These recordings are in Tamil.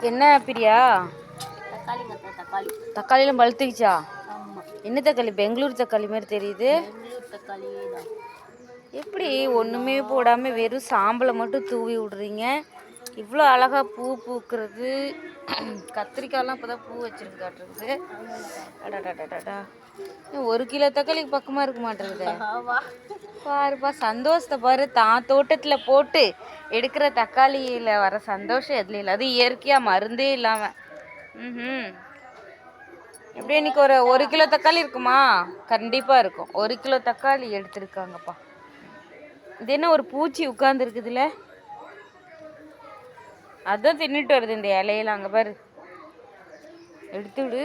என்ன பிரியா? தக்காளி. தக்காளிலாம் பழுத்துக்கிச்சா? ஆமாம். என்ன தக்காளி? பெங்களூர் தக்காளி மாதிரி தெரியுது. பெங்களூர் தக்காளியே தான். எப்படி ஒன்றுமே போடாமல் வெறும் சாம்பலை மட்டும் தூவி விடுறீங்க? இவ்வளோ அழகாக பூ பூக்கிறது. கத்திரிக்காயெலாம் இப்போ தான் பூ வச்சுருக்காட்டுருக்குது. அடாடாடாடா, 1 கிலோ தக்காளிக்கு பக்கமாக இருக்க மாட்டேங்குது. பாருப்பா சந்தோஷத்தை பாரு. தான் தோட்டத்தில் போட்டு எடுக்கிற தக்காளியில் வர சந்தோஷம் எதுல இல்லை. அது இயற்கையாக மருந்தே இல்லாமல். எப்படி இன்னைக்கு ஒரு கிலோ தக்காளி இருக்குமா? கண்டிப்பாக இருக்கும். 1 கிலோ தக்காளி எடுத்துருக்காங்கப்பா. இது என்ன ஒரு பூச்சி உட்கார்ந்துருக்குதுல? அதான் தின்னுட்டு வருது இந்த இலையில. அங்கே பாரு, எடுத்து விடு.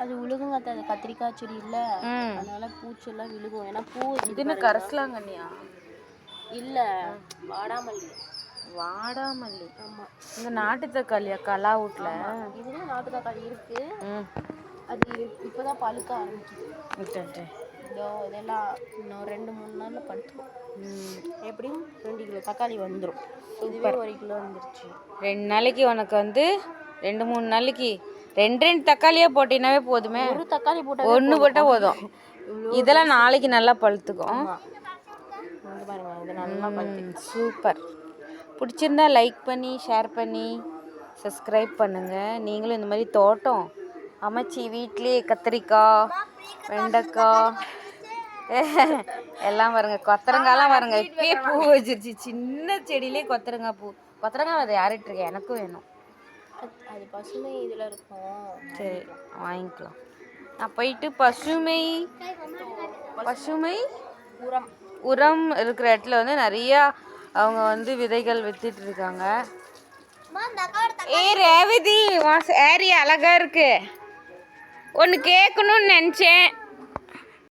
அது விழுகும். அது கத்திரிக்காய் செடி இல்லை, அதனால பூச்செல்லாம் விழுகும். ஏன்னா பூ இது என்ன கரசலாங்கண்ணியா? இல்லை, வாடாமல்லி. வாடாமல்லி. ஆமாம். இந்த நாட்டு தக்காளியா? கலா வீட்டில் இதுலேயும் நாட்டு தக்காளி இருக்குது. அது இப்போ தான் பழுக்க ஆரம்பிக்குது. இதெல்லாம் இன்னும் 2-3 நாளில் பழுத்துக்கும். எப்படியும் 2 கிலோ தக்காளி வந்துடும். இதுவே 1 கிலோ வந்துருச்சு. 2 நாளைக்கு உனக்கு வந்து 2-3 நாளைக்கு 2 தக்காளியாக போட்டினாவே போதுமே. ஒரு தக்காளி போட்டால் 1 போட்டால் போதும். இதெல்லாம் நாளைக்கு நல்லா பழுத்துக்கும். பாருங்க, இது நல்லா பழுத்துக்கும். சூப்பர். பிடிச்சிருந்தா லைக் பண்ணி ஷேர் பண்ணி சப்ஸ்கிரைப் பண்ணுங்கள். நீங்களும் இந்த மாதிரி தோட்டம் அமைச்சி வீட்டிலே கத்திரிக்காய், வெண்டைக்காய் எல்லாம் பாருங்க. கொத்தரங்காய்லாம் பாருங்க, இப்பயே பூ வச்சிருச்சு. சின்ன செடியிலே கொத்தரங்காய் பூ. கொத்தரங்காய் அதை யார்கிட்ட? எனக்கும் வேணும். அது பசுமை இதில் இருக்கும். சரி, வாங்கிக்கலாம். நான் போயிட்டு பசுமை உரம் இருக்கிற இடத்துல வந்து நிறையா அவங்க வந்து விதைகள் வித்துட்டு இருக்காங்க. ரேவதி, ஏரி அழகா இருக்கு. ஒன்று கேட்கணும்னு நினச்சேன்.